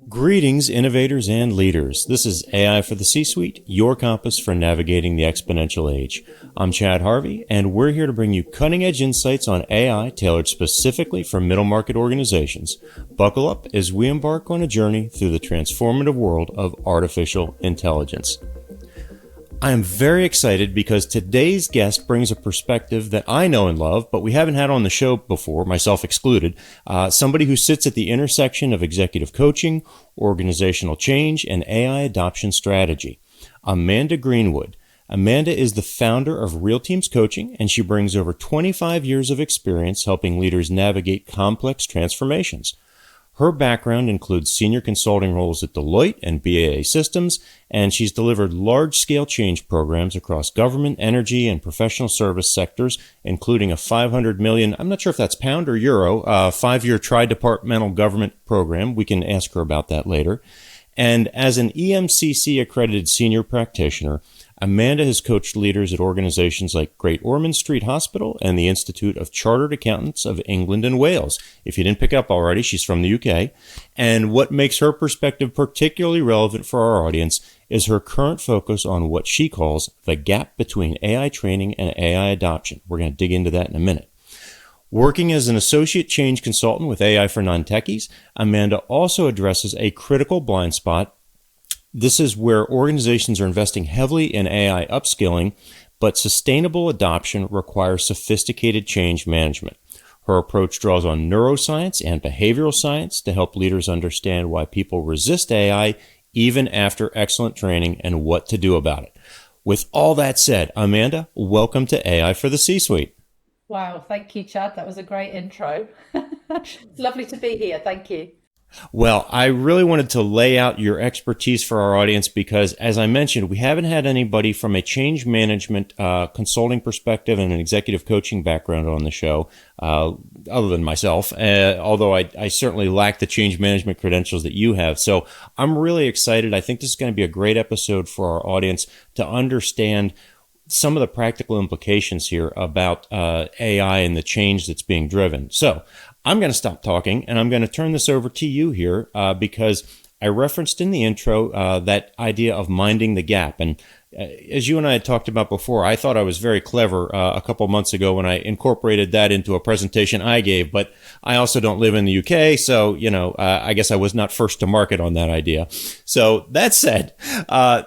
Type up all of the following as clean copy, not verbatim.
Greetings, innovators and leaders. This is AI for the C-Suite, your compass for navigating the exponential age. I'm Chad Harvey, and we're here to bring you cutting-edge insights on AI tailored specifically for middle-market organizations. Buckle up as we embark on a journey through the transformative world of artificial intelligence. I am very excited because today's guest brings a perspective that I know and love, but we haven't had on the show before, myself excluded. Somebody who sits at the intersection of executive coaching, organizational change, and AI adoption strategy. Amanda Greenwood. Amanda is the founder of Real Teams Coaching, and she brings over 25 years of experience helping leaders navigate complex transformations. Her background includes senior consulting roles at Deloitte and BAA Systems, and she's delivered large-scale change programs across government, energy, and professional service sectors, including a 500 million, I'm not sure if that's pound or euro, 5-year tri-departmental government program. We can ask her about that later. And as an EMCC accredited senior practitioner, Amanda has coached leaders at organizations like Great Ormond Street Hospital and the Institute of Chartered Accountants of England and Wales. If you didn't pick up already, she's from the UK. And what makes her perspective particularly relevant for our audience is her current focus on what she calls the gap between AI training and AI adoption. We're going to dig into that in a minute. Working as an associate change consultant with AI for non-techies, Amanda also addresses a critical blind spot. This is where organizations are investing heavily in AI upskilling, but sustainable adoption requires sophisticated change management. Her approach draws on neuroscience and behavioral science to help leaders understand why people resist AI even after excellent training and what to do about it. With all that said, Amanda, welcome to AI for the C-Suite. Wow, thank you, Chad. That was a great intro. It's lovely to be here. Thank you. Well, I really wanted to lay out your expertise for our audience because, as I mentioned, we haven't had anybody from a change management consulting perspective and an executive coaching background on the show, other than myself, although I certainly lack the change management credentials that you have. So I'm really excited. I think this is going to be a great episode for our audience to understand some of the practical implications here about AI and the change that's being driven. So I'm going to stop talking and I'm going to turn this over to you here because I referenced in the intro that idea of minding the gap. And as you and I had talked about before, I thought I was very clever a couple months ago when I incorporated that into a presentation I gave, but I also don't live in the UK. So, I guess I was not first to market on that idea. So that said,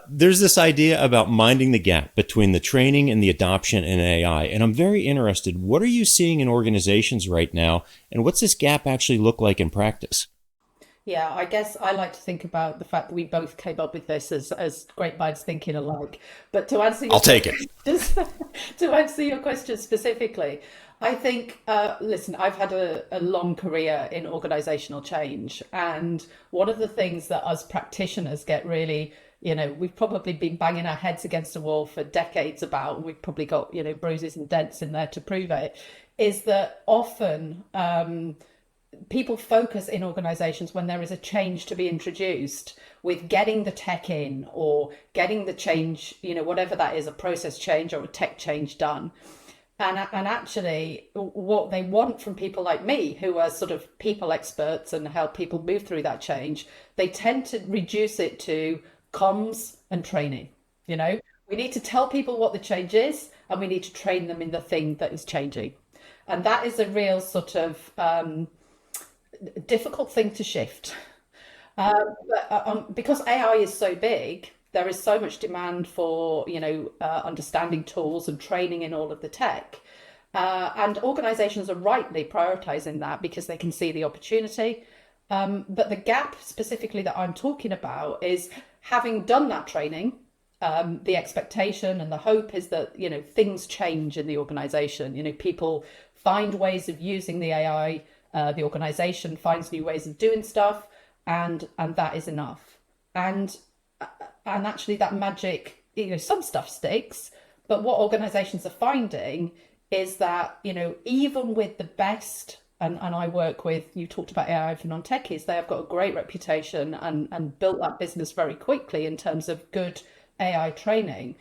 there's this idea about minding the gap between the training and the adoption in AI. And I'm very interested. What are you seeing in organizations right now? And what's this gap actually look like in practice? Yeah, I guess I like to think about the fact that we both came up with this as great minds thinking alike. But to answer I'll your take it. just to answer your question specifically, I think, listen, I've had a long career in organizational change, and one of the things that us practitioners get really, we've probably been banging our heads against the wall for decades about, and we've probably got, bruises and dents in there to prove it, is that often people focus in organizations when there is a change to be introduced with getting the tech in or getting the change, whatever that is, a process change or a tech change done. And actually what they want from people like me, who are sort of people experts and help people move through that change, they tend to reduce it to comms and training. We need to tell people what the change is and we need to train them in the thing that is changing. And that is a real sort of difficult thing to shift. Because AI is so big, there is so much demand for, understanding tools and training in all of the tech. And organizations are rightly prioritizing that because they can see the opportunity. But the gap specifically that I'm talking about is having done that training, the expectation and the hope is that, things change in the organization. People find ways of using the AI, the organization finds new ways of doing stuff, and that is enough. And actually that magic, some stuff sticks, but what organizations are finding is that, even with the best, and I work with, you talked about AI for non-techies, they have got a great reputation and built that business very quickly in terms of good AI training.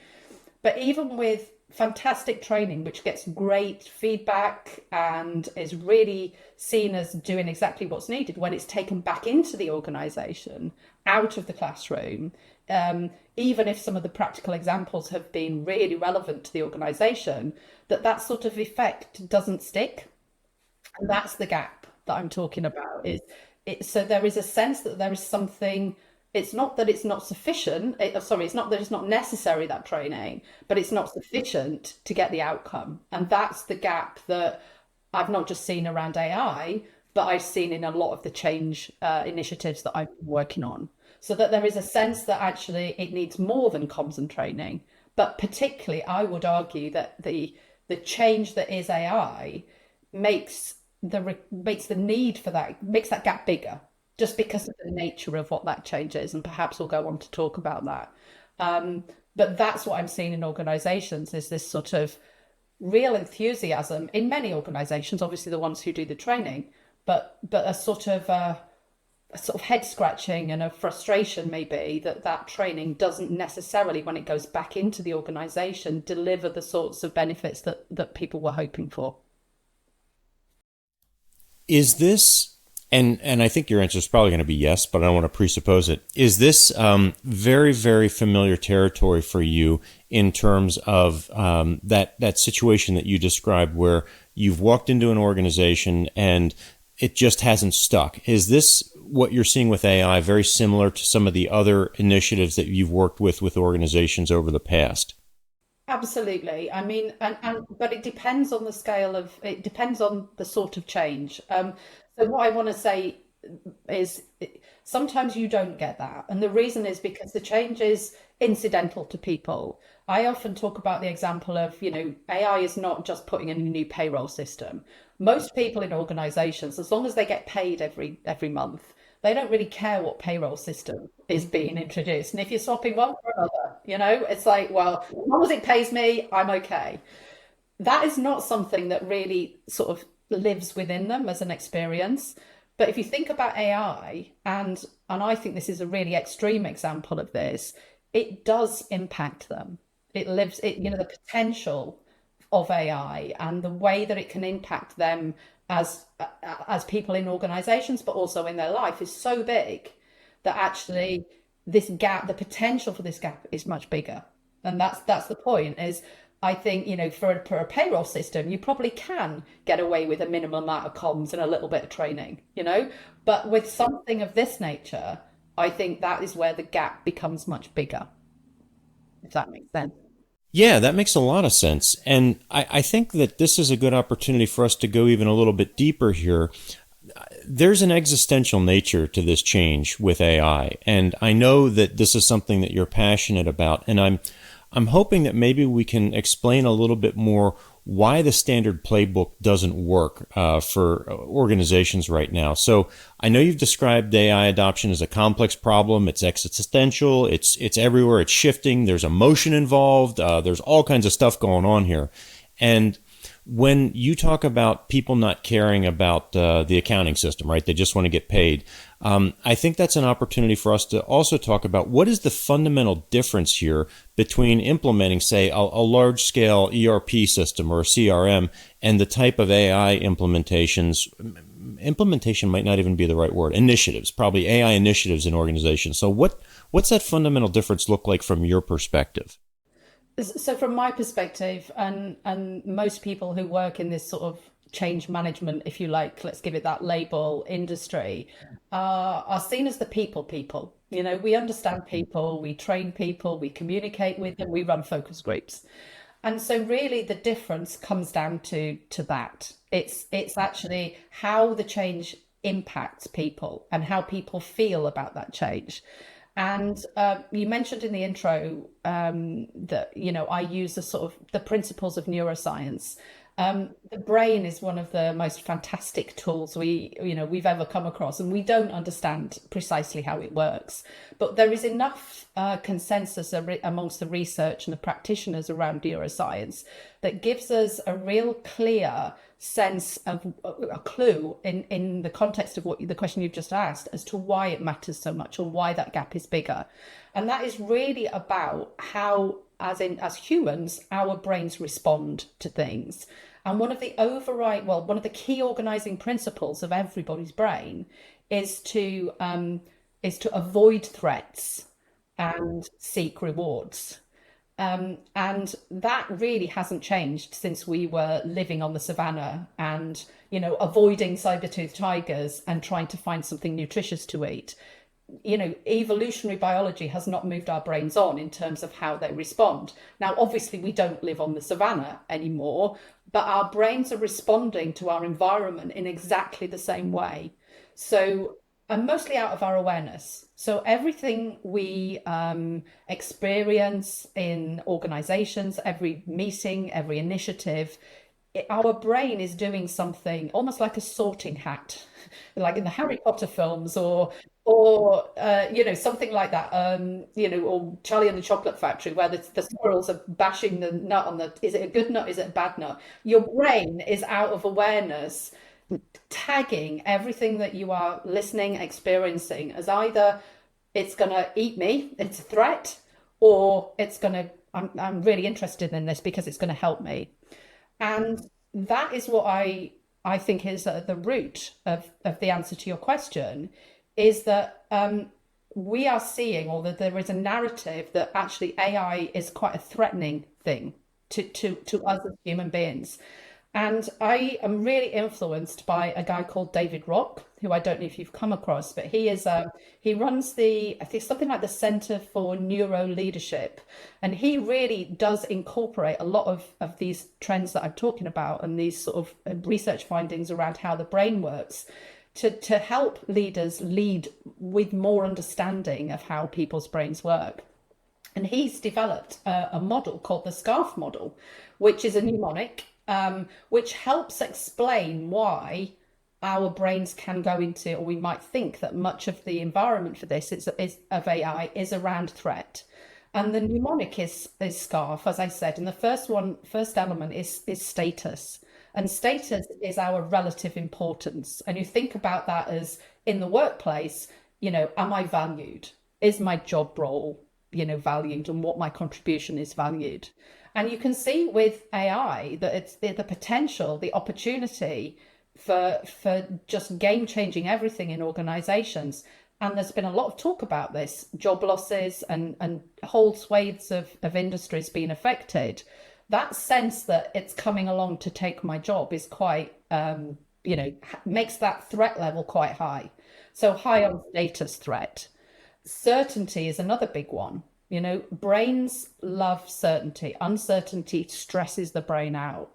But even with fantastic training which gets great feedback and is really seen as doing exactly what's needed, when it's taken back into the organization, out of the classroom, even if some of the practical examples have been really relevant to the organization, that sort of effect doesn't stick. And that's the gap that I'm talking about. Is it, so there is a sense that there is something. It's not that it's not sufficient. Sorry, it's not that it's not necessary, that training, but it's not sufficient to get the outcome. And that's the gap that I've not just seen around AI, but I've seen in a lot of the change initiatives that I've been working on. So that there is a sense that actually it needs more than comms and training. But particularly, I would argue that the change that is AI makes makes the need for that, makes that gap bigger, just because of the nature of what that change is. And perhaps we'll go on to talk about that. But that's what I'm seeing in organizations, is this sort of real enthusiasm in many organizations, obviously the ones who do the training, but a sort of head scratching and a frustration maybe that that training doesn't necessarily, when it goes back into the organization, deliver the sorts of benefits that people were hoping for. Is this, and I think your answer is probably going to be yes, but I don't want to presuppose it. Is this very, very familiar territory for you in terms of that situation that you described, where you've walked into an organization and it just hasn't stuck? Is this what you're seeing with AI very similar to some of the other initiatives that you've worked with organizations over the past? Absolutely. I mean, but it depends on the scale of, it depends on the sort of change. So what I want to say is sometimes you don't get that. And the reason is because the change is incidental to people. I often talk about the example of, AI is not just putting in a new payroll system. Most people in organizations, as long as they get paid every month, they don't really care what payroll system is being introduced. And if you're swapping one for another, it's like, well, as long as it pays me, I'm okay. That is not something that really sort of lives within them as an experience. But if you think about AI, and I think this is a really extreme example of this, it does impact them. The potential of AI and the way that it can impact them as people in organizations, but also in their life, is so big that actually this gap, the potential for this gap, is much bigger. And that's the point. Is I think, for a payroll system, you probably can get away with a minimum amount of comms and a little bit of training, but with something of this nature, I think that is where the gap becomes much bigger, if that makes sense. Yeah, that makes a lot of sense. And I think that this is a good opportunity for us to go even a little bit deeper here. There's an existential nature to this change with AI. And I know that this is something that you're passionate about. And I'm hoping that maybe we can explain a little bit more why the standard playbook doesn't work for organizations right now. So I know you've described AI adoption as a complex problem. It's existential. It's everywhere. It's shifting. There's emotion involved. There's all kinds of stuff going on here. And when you talk about people not caring about the accounting system, right? They just want to get paid. I think that's an opportunity for us to also talk about what is the fundamental difference here between implementing, say, a large-scale ERP system or a CRM and the type of AI implementations. Implementation might not even be the right word. Initiatives, probably AI initiatives in organizations. So what's that fundamental difference look like from your perspective? So from my perspective, and most people who work in this sort of change management, if you like, let's give it that label, industry, are seen as the people. We understand people, we train people, we communicate with them, we run focus groups. And so really the difference comes down to that. It's actually how the change impacts people and how people feel about that change. And you mentioned in the intro that, I use the principles of neuroscience. The brain is one of the most fantastic tools we've ever come across, and we don't understand precisely how it works. But there is enough consensus amongst the research and the practitioners around neuroscience that gives us a real clear sense of a clue in the context of what the question you've just asked as to why it matters so much or why that gap is bigger. And that is really about how as humans, our brains respond to things. And one of the one of the key organizing principles of everybody's brain is to avoid threats and seek rewards. And that really hasn't changed since we were living on the savannah and, avoiding saber-toothed tigers and trying to find something nutritious to eat. Evolutionary biology has not moved our brains on in terms of how they respond. Now, obviously, we don't live on the savannah anymore, but our brains are responding to our environment in exactly the same way. So, and mostly out of our awareness. So everything we experience in organizations, every meeting, every initiative, our brain is doing something almost like a sorting hat, like in the Harry Potter films, or something like that. Or Charlie and the Chocolate Factory, where the squirrels are bashing the nut on the. Is it a good nut? Is it a bad nut? Your brain is out of awareness, tagging everything that you are listening, experiencing as either it's going to eat me, it's a threat, or it's going to, I'm really interested in this because it's going to help me. And that is what I think is at the root of the answer to your question, is that we are seeing, or that there is a narrative that actually AI is quite a threatening thing to us as human beings. And I am really influenced by a guy called David Rock, who I don't know if you've come across, but he runs I think something like the Center for Neuro Leadership, and he really does incorporate a lot of these trends that I'm talking about and these sort of research findings around how the brain works to help leaders lead with more understanding of how people's brains work. And he's developed a model called the SCARF model, which is a mnemonic, which helps explain why our brains can go into, or we might think that much of the environment for this is of AI is around threat. And the mnemonic is SCARF, as I said. And the first element is status. And status is our relative importance. And you think about that as in the workplace, am I valued? Is my job role, valued, and what my contribution is valued? And you can see with AI that it's the potential, the opportunity for just game changing everything in organizations. And there's been a lot of talk about this, job losses and whole swathes of industries being affected. That sense that it's coming along to take my job is quite, makes that threat level quite high. So high on status threat. Certainty is another big one. Brains love certainty. Uncertainty stresses the brain out.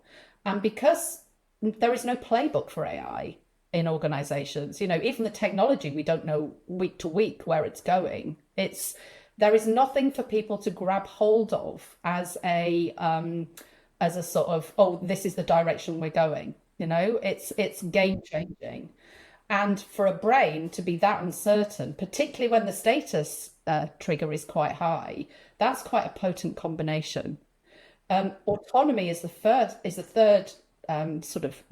And because there is no playbook for AI in organizations, even the technology, we don't know week to week where it's going. There is nothing for people to grab hold of as a sort of, oh, this is the direction we're going. It's game changing. And for a brain to be that uncertain, particularly when the status trigger is quite high, that's quite a potent combination. Autonomy is the third sort of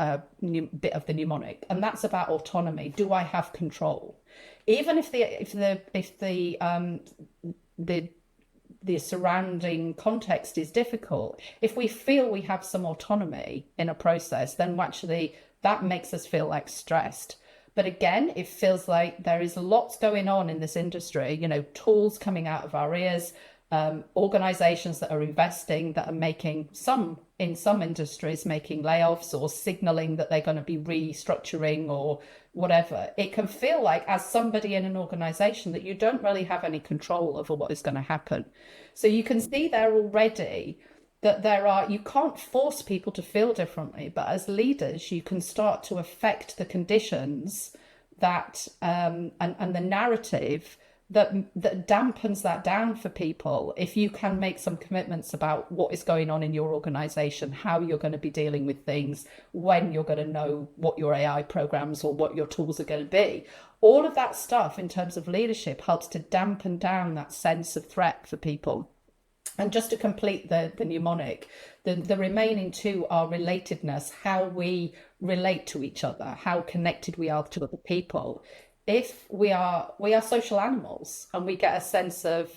bit of the mnemonic, and that's about autonomy. Do I have control? Even if the surrounding context is difficult, if we feel we have some autonomy in a process, then actually that makes us feel less stressed. But again, it feels like there is lots going on in this industry, tools coming out of our ears, organizations that are investing, that are in some industries, making layoffs or signaling that they're going to be restructuring or whatever. It can feel like, as somebody in an organization, that you don't really have any control over what is going to happen. So you can see there already that you can't force people to feel differently, but as leaders, you can start to affect the conditions that and the narrative that dampens that down for people. If you can make some commitments about what is going on in your organization, how you're going to be dealing with things, when you're going to know what your AI programs or what your tools are going to be, all of that stuff in terms of leadership helps to dampen down that sense of threat for people. And just to complete the mnemonic, the remaining two are relatedness, how we relate to each other, how connected we are to other people. If we are social animals, and we get a sense of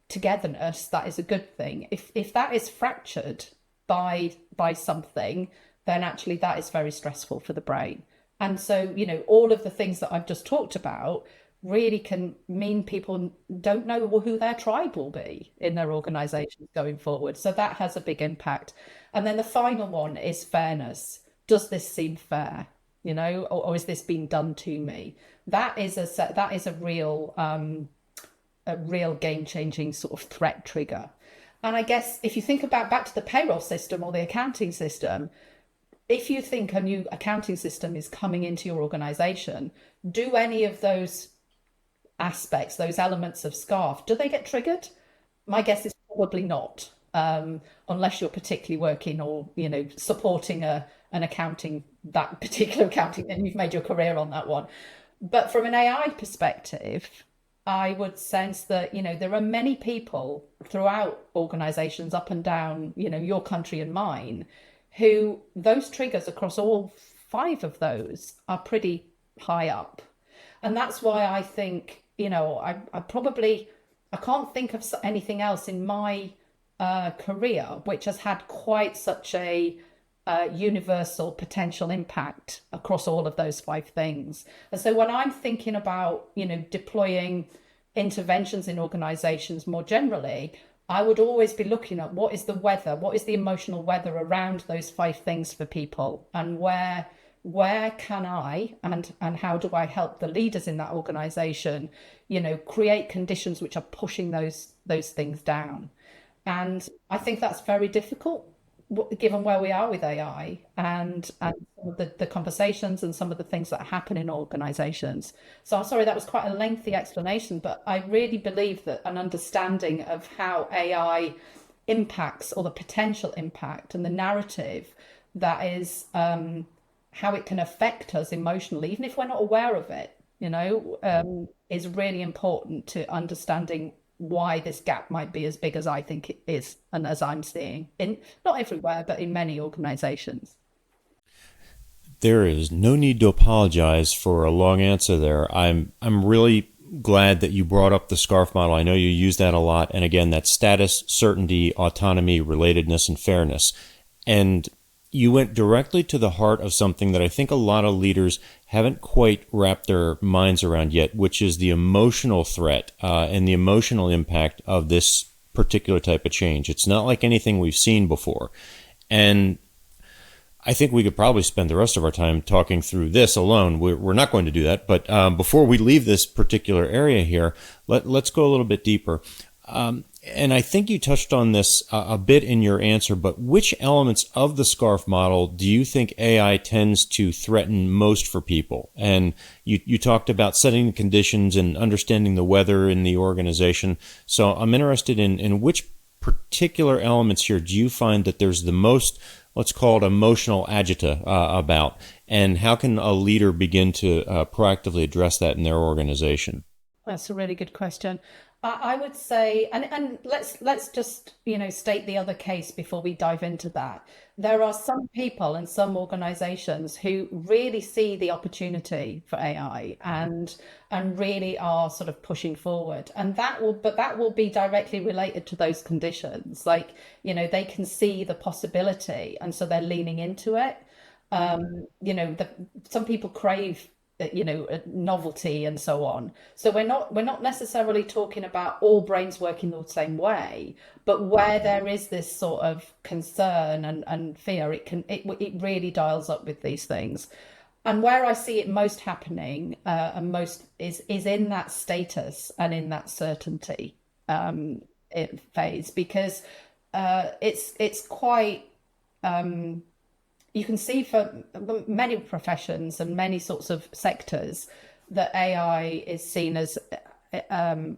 togetherness, that is a good thing. If that is fractured by something, then actually that is very stressful for the brain. And so, all of the things that I've just talked about really can mean people don't know who their tribe will be in their organizations going forward. So that has a big impact. And then the final one is fairness. Does this seem fair? Or is this being done to me? That is a real game changing sort of threat trigger. And I guess if you think about back to the payroll system or the accounting system, if you think a new accounting system is coming into your organization, do any of those aspects, those elements of SCARF, do they get triggered? My guess is probably not, unless you're particularly working or supporting an accounting, that particular accounting, and you've made your career on that one. But from an AI perspective, I would sense that there are many people throughout organizations up and down your country and mine who those triggers across all five of those are pretty high up. And that's why I think I can't think of anything else in my career which has had quite such a universal potential impact across all of those five things. And so when I'm thinking about deploying interventions in organizations more generally, I would always be looking at what is the weather, what is the emotional weather around those five things for people, and where can I and how do I help the leaders in that organization, create conditions which are pushing those things down. And I think that's very difficult given where we are with AI and some of the conversations and some of the things that happen in organizations. So I'm sorry, that was quite a lengthy explanation, but I really believe that an understanding of how AI impacts, or the potential impact and the narrative that is, how it can affect us emotionally, even if we're not aware of it, is really important to understanding why this gap might be as big as I think it is, and as I'm seeing in not everywhere, but in many organizations. There is no need to apologize for a long answer there. I'm really glad that you brought up the SCARF model. I know you use that a lot. And again, that status, certainty, autonomy, relatedness, and fairness. And you went directly to the heart of something that I think a lot of leaders haven't quite wrapped their minds around yet, which is the emotional threat and the emotional impact of this particular type of change. It's not like anything we've seen before. And I think we could probably spend the rest of our time talking through this alone. We're not going to do that. But before we leave this particular area here, let's go a little bit deeper. And I think you touched on this a bit in your answer, but which elements of the SCARF model do you think AI tends to threaten most for people? And you talked about setting the conditions and understanding the weather in the organization. So I'm interested in which particular elements here do you find that there's the most, let's call it emotional agita about, and how can a leader begin to proactively address that in their organization? That's a really good question. I would say, and let's just state the other case before we dive into that. There are some people and some organizations who really see the opportunity for AI and really are sort of pushing forward, and that will be directly related to those conditions. Like they can see the possibility, and so they're leaning into it. Some people crave novelty and so on. So we're not necessarily talking about all brains working the same way, but where there is this sort of concern and fear, it really dials up with these things. And where I see it most happening and most is in that status and in that certainty phase, because it's quite you can see for many professions and many sorts of sectors that AI is seen as a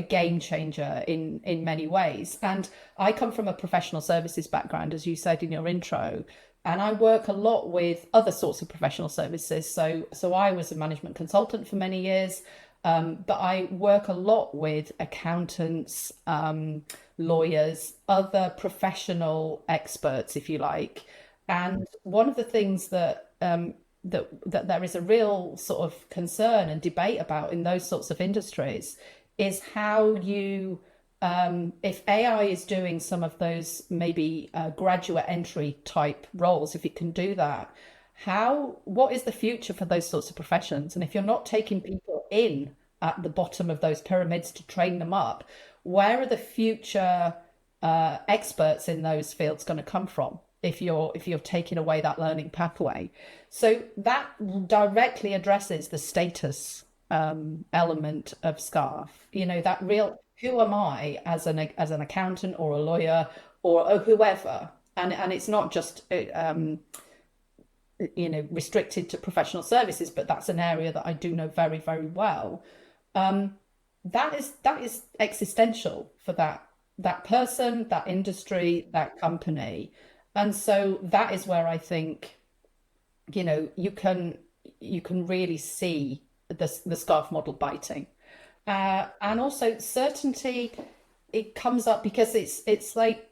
game changer in many ways. And I come from a professional services background, as you said in your intro, and I work a lot with other sorts of professional services. So I was a management consultant for many years, but I work a lot with accountants, lawyers, other professional experts, if you like. And one of the things that there is a real sort of concern and debate about in those sorts of industries is how you If AI is doing some of those maybe graduate entry type roles, if it can do that, what is the future for those sorts of professions? And if you're not taking people in at the bottom of those pyramids to train them up, where are the future experts in those fields going to come from? If you're taking away that learning pathway, so that directly addresses the status element of SCARF. That real, who am I as an accountant or a lawyer or whoever, and it's not just restricted to professional services, but that's an area that I do know very, very well. That is existential for that person, that industry, that company. And so that is where I think, you can really see the scarf model biting. And also certainty, it comes up because it's like,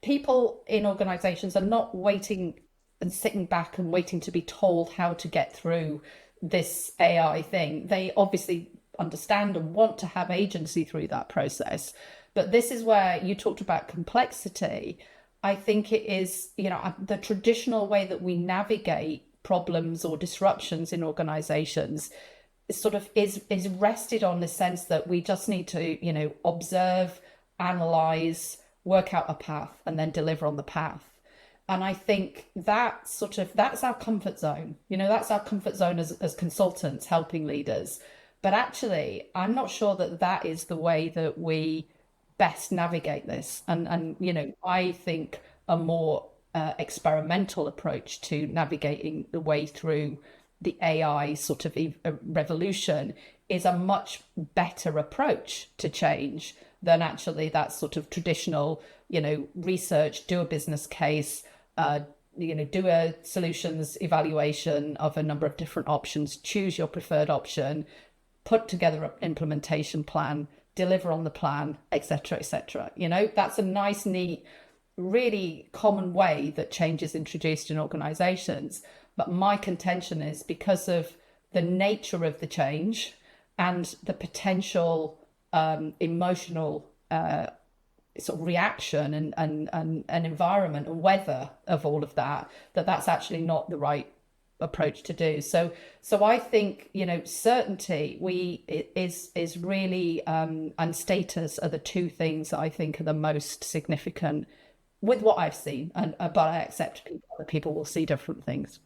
people in organizations are not waiting and sitting back and waiting to be told how to get through this AI thing. They obviously understand and want to have agency through that process. But this is where you talked about complexity. I think it is, the traditional way that we navigate problems or disruptions in organizations is rested on the sense that we just need to, observe, analyze, work out a path, and then deliver on the path. And I think that's our comfort zone. That's our comfort zone as consultants helping leaders. But actually, I'm not sure that is the way that we best navigate this. And I think a more experimental approach to navigating the way through the AI revolution is a much better approach to change than actually that sort of traditional, research, do a business case, do a solutions evaluation of a number of different options, choose your preferred option, put together an implementation plan, deliver on the plan, etc., etc. That's a nice, neat, really common way that change is introduced in organizations. But my contention is because of the nature of the change and the potential emotional reaction and environment and weather of all of that's actually not the right approach to do. So I think, certainty is really and status are the two things that I think are the most significant with what I've seen. But I accept other people will see different things.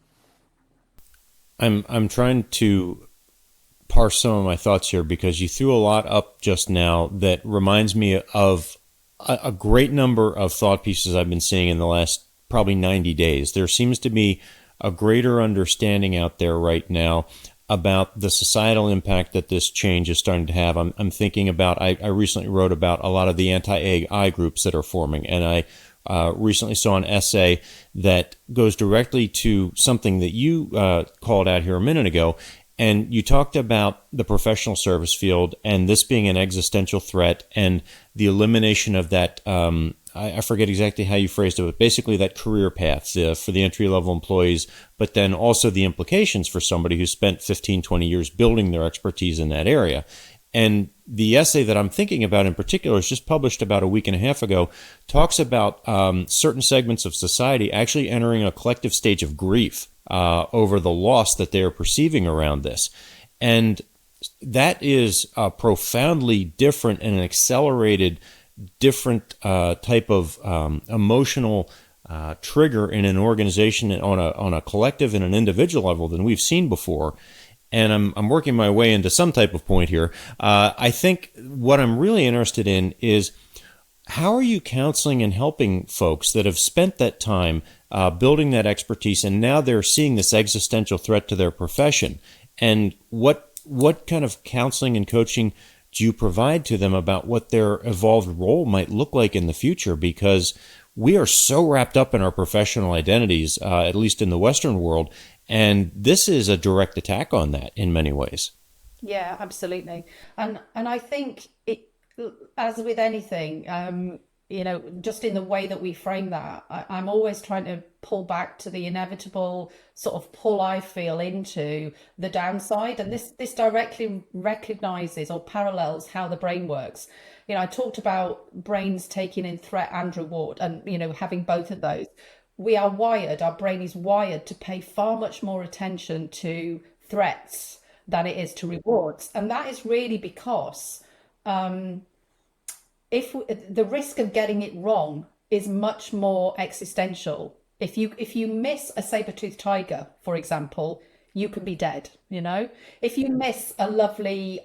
I'm trying to parse some of my thoughts here because you threw a lot up just now that reminds me of a great number of thought pieces I've been seeing in the last probably 90 days. There seems to be a greater understanding out there right now about the societal impact that this change is starting to have. I'm thinking about, I recently wrote about a lot of the anti-AI groups that are forming, and I recently saw an essay that goes directly to something that you called out here a minute ago. And you talked about the professional service field and this being an existential threat and the elimination of that, I forget exactly how you phrased it, but basically that career path for the entry-level employees, but then also the implications for somebody who spent 15, 20 years building their expertise in that area. And the essay that I'm thinking about in particular is just published about a week and a half ago, talks about certain segments of society actually entering a collective stage of grief over the loss that they are perceiving around this. And that is a profoundly different and an accelerated, different type of emotional trigger in an organization on a collective and an individual level than we've seen before. And I'm working my way into some type of point here. I think what I'm really interested in is how are you counseling and helping folks that have spent that time building that expertise and now they're seeing this existential threat to their profession? And what kind of counseling and coaching do you provide to them about what their evolved role might look like in the future? Because we are so wrapped up in our professional identities, at least in the Western world, and this is a direct attack on that in many ways. Yeah, absolutely. And I think it, as with anything, just in the way that we frame that, I'm always trying to pull back to the inevitable sort of pull I feel into the downside. And this directly recognizes or parallels how the brain works. I talked about brains taking in threat and reward and, having both of those. Our brain is wired to pay far much more attention to threats than it is to rewards. And that is really because if the risk of getting it wrong is much more existential. If you miss a saber-toothed tiger, for example, you can be dead, If you miss a lovely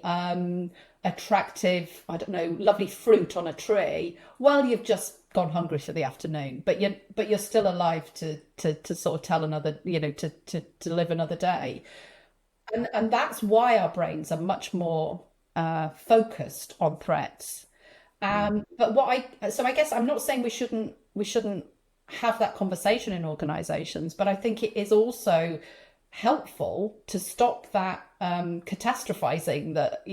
attractive, I don't know, lovely fruit on a tree, well, you've just gone hungry for the afternoon, but you're still alive to sort of tell another, to live another day. And that's why our brains are much more focused on threats. But so I guess I'm not saying we shouldn't have that conversation in organizations, but I think it is also helpful to stop that catastrophizing that,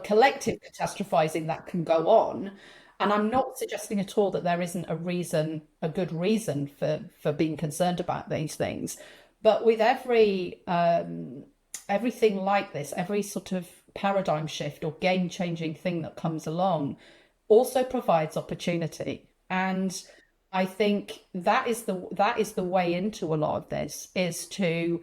collective catastrophizing that can go on. And I'm not suggesting at all that there isn't a good reason for being concerned about these things. But with everything like this, every sort of paradigm shift or game-changing thing that comes along also provides opportunity. And I think that is the way into a lot of this, is to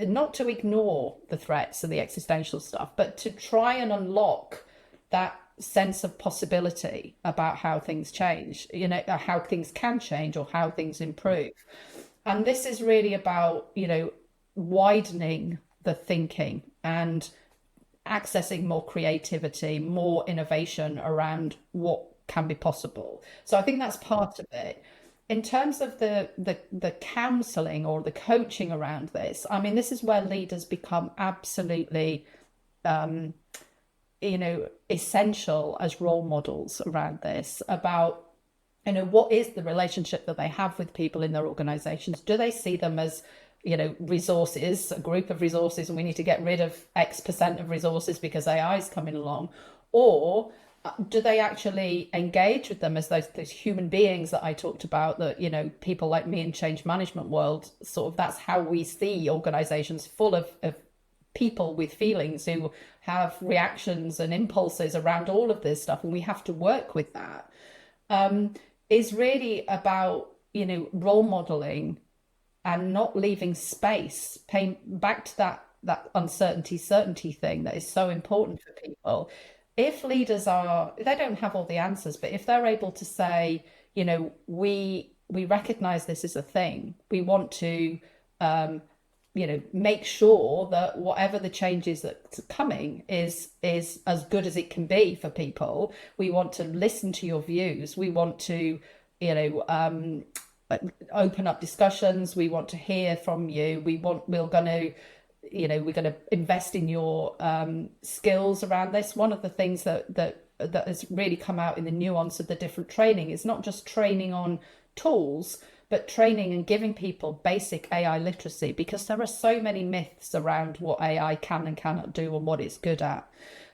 not to ignore the threats and the existential stuff, but to try and unlock that sense of possibility about how things change, how things can change or how things improve. And this is really about, widening the thinking and accessing more creativity, more innovation around what can be possible. So I think that's part of it. In terms of the counseling or the coaching around this, I mean, this is where leaders become absolutely, essential as role models around this, about, what is the relationship that they have with people in their organizations? Do they see them as, resources, a group of resources, and we need to get rid of X% of resources because AI is coming along? Or do they actually engage with them as those human beings that I talked about, that, people like me in change management world, sort of, that's how we see organizations full of people with feelings who have reactions and impulses around all of this stuff. And we have to work with that. Is really about, role modeling and not leaving space, paying back to that certainty thing that is so important for people. If leaders they don't have all the answers, but if they're able to say, we recognize this as a thing, we want to, make sure that whatever the changes that's coming is as good as it can be for people. We want to listen to your views. We want to, open up discussions. We want to hear from you. We're going to invest in your skills around this. One of the things that has really come out in the nuance of the different training is not just training on tools, but training and giving people basic AI literacy, because there are so many myths around what AI can and cannot do and what it's good at.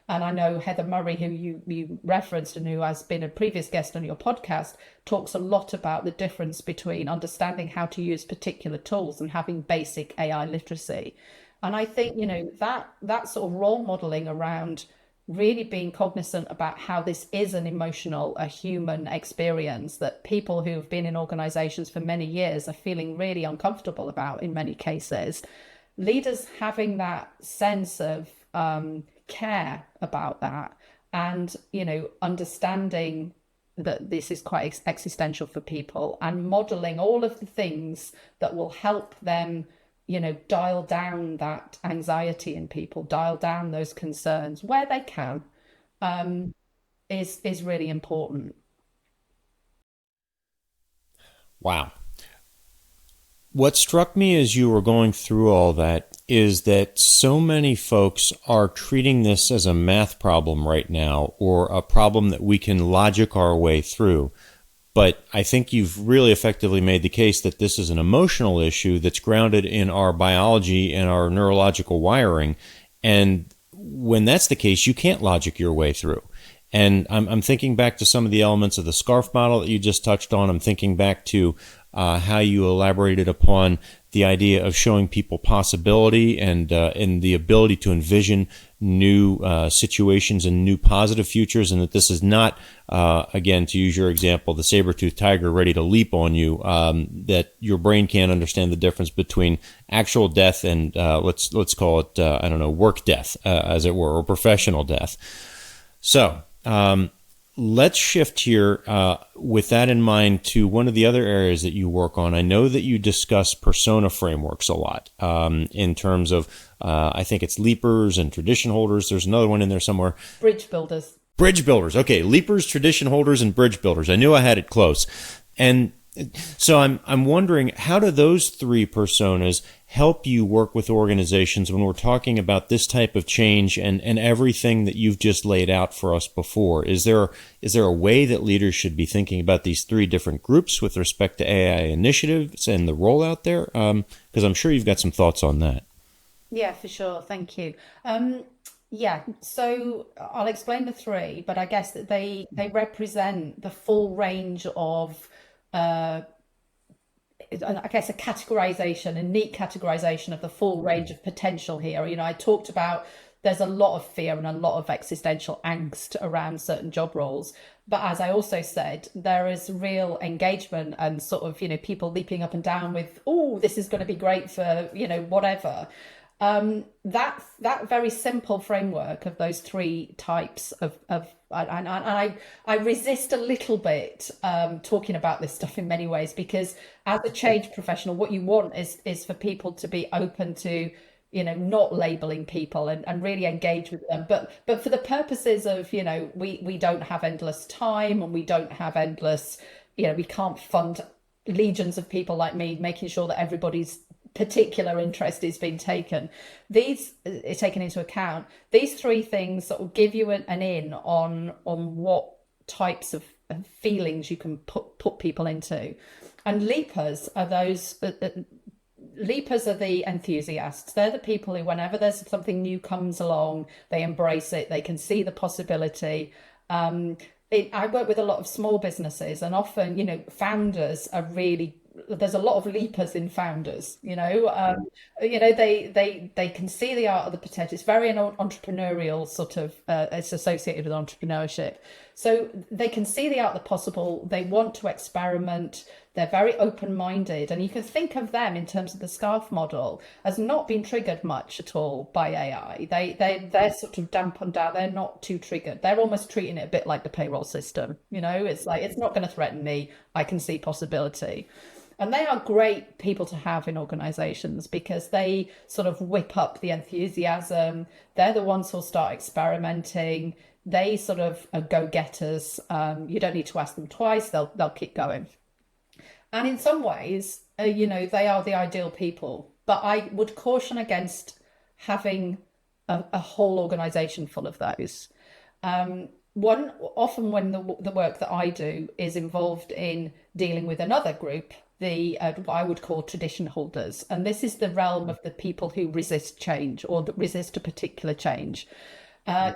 And I know Heather Murray, who you referenced and who has been a previous guest on your podcast, talks a lot about the difference between understanding how to use particular tools and having basic AI literacy. And I think, that sort of role modeling around really being cognizant about how this is a human experience that people who have been in organizations for many years are feeling really uncomfortable about in many cases. Leaders having that sense of care about that, and understanding that this is quite existential for people, and modeling all of the things that will help them dial down that anxiety in people, dial down those concerns where they can, is really important. Wow. What struck me as you were going through all that is that so many folks are treating this as a math problem right now, or a problem that we can logic our way through. But I think you've really effectively made the case that this is an emotional issue that's grounded in our biology and our neurological wiring. And when that's the case, you can't logic your way through. And I'm thinking back to some of the elements of the SCARF model that you just touched on. I'm thinking back to how you elaborated upon the idea of showing people possibility and the ability to envision new situations and new positive futures, and that this is not, again, to use your example, the saber-toothed tiger ready to leap on you, that your brain can't understand the difference between actual death and let's call it, I don't know, work death, as it were, or professional death. So let's shift here with that in mind to one of the other areas that you work on. I know that you discuss persona frameworks a lot in terms of, I think it's leapers and tradition holders. There's another one in there somewhere. Bridge builders. Bridge builders. Okay, leapers, tradition holders, and bridge builders. I knew I had it close. And so I'm wondering, how do those three personas help you work with organizations when we're talking about this type of change and everything that you've just laid out for us before? Is there a way that leaders should be thinking about these three different groups with respect to AI initiatives and the rollout there? Because I'm sure you've got some thoughts on that. Yeah, for sure. Thank you. Yeah, so I'll explain the three, but I guess that they represent the full range of I guess a categorization, a neat categorization of the full range of potential here. I talked about there's a lot of fear and a lot of existential angst around certain job roles. But as I also said, there is real engagement and sort of, people leaping up and down with, oh, this is going to be great for, whatever. That very simple framework of those three types of and I resist a little bit talking about this stuff in many ways, because as a change professional, what you want is for people to be open to not labeling people and really engage with them, but for the purposes of we don't have endless time, and we don't have endless we can't fund legions of people like me making sure that everybody's particular interest is being taken. These is taken into account. These three things sort of give you an in on what types of feelings you can put people into. And leapers are those. Leapers are the enthusiasts. They're the people who, whenever there's something new comes along, they embrace it. They can see the possibility. I work with a lot of small businesses, and often, founders are really, there's a lot of leapers in founders. They can see the art of the potential. It's very an entrepreneurial sort of. It's associated with entrepreneurship, so they can see the art of the possible. They want to experiment. They're very open-minded, and you can think of them in terms of the SCARF model as not being triggered much at all by AI. They're sort of dampened down. They're not too triggered. They're almost treating it a bit like the payroll system. It's like, it's not going to threaten me. I can see possibility. And they are great people to have in organizations because they sort of whip up the enthusiasm. They're the ones who'll start experimenting. They sort of are go-getters. You don't need to ask them twice. They'll keep going. And in some ways, they are the ideal people. But I would caution against having a whole organization full of those. Often when the work that I do is involved in dealing with another group, what I would call tradition holders. And this is the realm of the people who resist change, or that resist a particular change.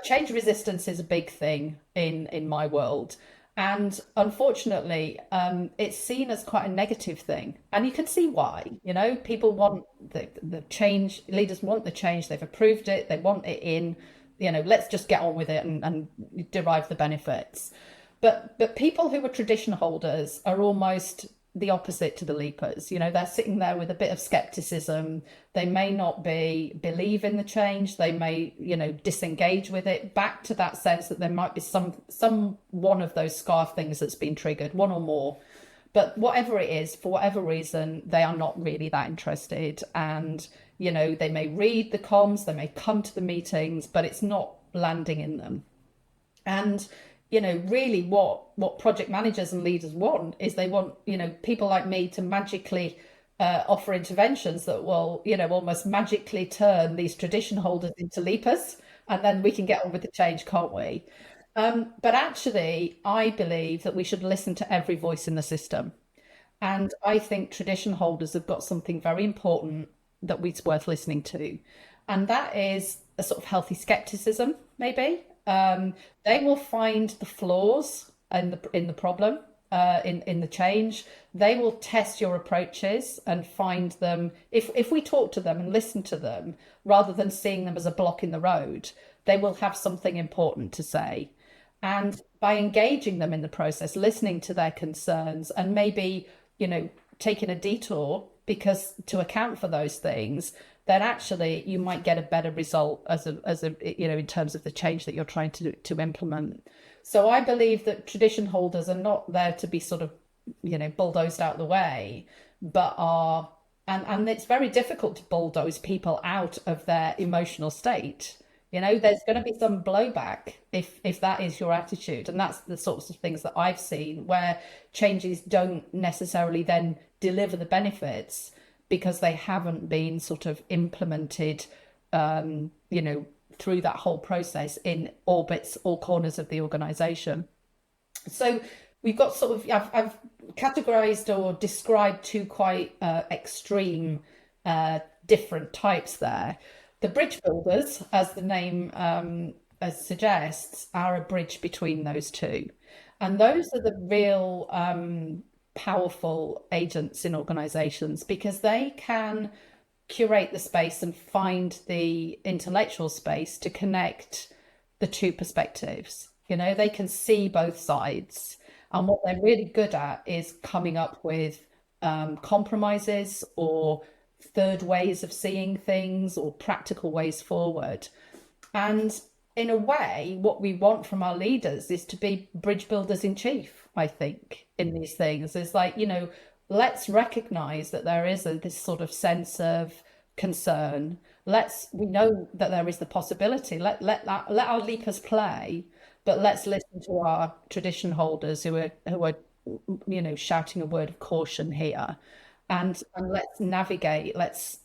Change resistance is a big thing in my world. And unfortunately, it's seen as quite a negative thing. And you can see why. People want the change, leaders want the change, they've approved it, they want it in, let's just get on with it and derive the benefits. But people who are tradition holders are almost the opposite to the leapers. They're sitting there with a bit of skepticism. They may not believe in the change. They may, disengage with it, back to that sense that there might be some one of those SCARF things that's been triggered, one or more. But whatever it is, for whatever reason, they are not really that interested. And, they may read the comms, they may come to the meetings, but it's not landing in them. And really what project managers and leaders want is they want, people like me to magically offer interventions that will, almost magically turn these tradition holders into leapers, and then we can get on with the change, can't we? But actually, I believe that we should listen to every voice in the system. And I think tradition holders have got something very important that it's worth listening to. And that is a sort of healthy skepticism, maybe. They will find the flaws in the problem, in the change. They will test your approaches and find them. If we talk to them and listen to them, rather than seeing them as a block in the road, they will have something important to say. And by engaging them in the process, listening to their concerns, and maybe, taking a detour because to account for those things, then actually you might get a better result in terms of the change that you're trying to implement. So I believe that tradition holders are not there to be sort of, bulldozed out the way, but are, and it's very difficult to bulldoze people out of their emotional state. There's going to be some blowback if that is your attitude. And that's the sorts of things that I've seen where changes don't necessarily then deliver the benefits because they haven't been sort of implemented, through that whole process in all bits, all corners of the organization. So we've got sort of, I've categorized or described two quite extreme, different types there. The bridge builders, as the name suggests, are a bridge between those two. And those are the real powerful agents in organizations because they can curate the space and find the intellectual space to connect the two perspectives. They can see both sides. And what they're really good at is coming up with compromises or third ways of seeing things or practical ways forward. And in a way, what we want from our leaders is to be bridge builders in chief, I think, in these things. It's like, let's recognize that there is this sort of sense of concern. We know that there is the possibility. Let our leapers play, but let's listen to our tradition holders who are shouting a word of caution here. And let's navigate, let's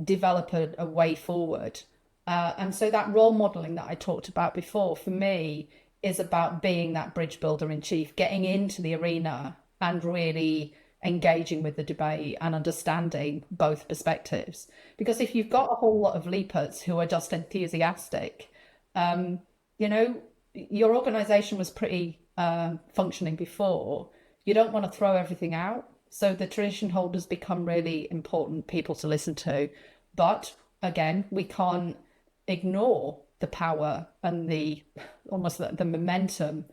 develop a way forward. And so that role modeling that I talked about before, for me, is about being that bridge builder in chief, getting into the arena and really engaging with the debate and understanding both perspectives. Because if you've got a whole lot of leapers who are just enthusiastic, your organization was pretty functioning before. You don't want to throw everything out. So the tradition holders become really important people to listen to. But again, we can't ignore the power and the momentum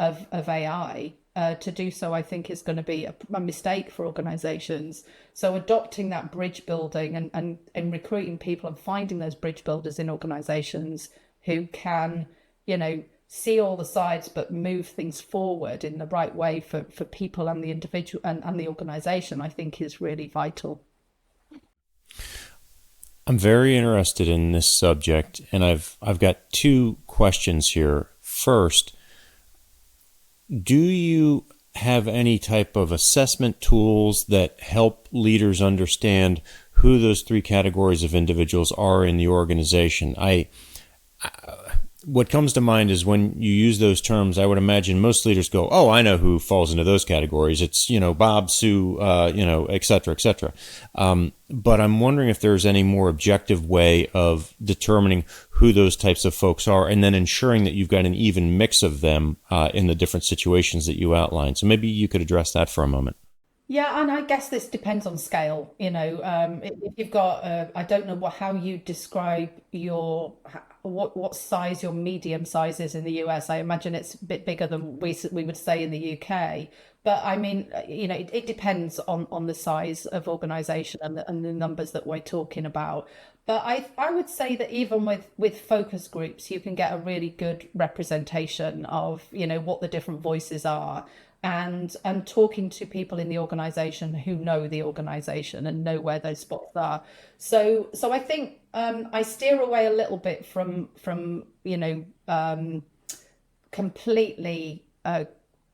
of AI. To do so, I think, is going to be a mistake for organizations. So adopting that bridge building and recruiting people and finding those bridge builders in organizations who can, see all the sides but move things forward in the right way for people and the individual and the organization, I think is really vital. I'm very interested in this subject, and I've got two questions here. First, do you have any type of assessment tools that help leaders understand who those three categories of individuals are in the organization? What comes to mind is when you use those terms, I would imagine most leaders go, oh, I know who falls into those categories. It's, Bob, Sue, et cetera, et cetera. But I'm wondering if there's any more objective way of determining who those types of folks are and then ensuring that you've got an even mix of them in the different situations that you outlined. So maybe you could address that for a moment. Yeah, and I guess this depends on scale. If you've got, I don't know how you describe what size your medium size is in the US. I imagine it's a bit bigger than we would say in the UK. But I mean, it depends on the size of organization and the numbers that we're talking about. But I would say that even with focus groups, you can get a really good representation of, what the different voices are. And talking to people in the organization who know the organization and know where those spots are. So I think I steer away a little bit from completely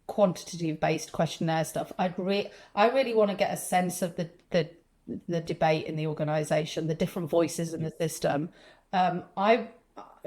quantitative based questionnaire stuff. I really want to get a sense of the debate in the organization, the different voices in the system.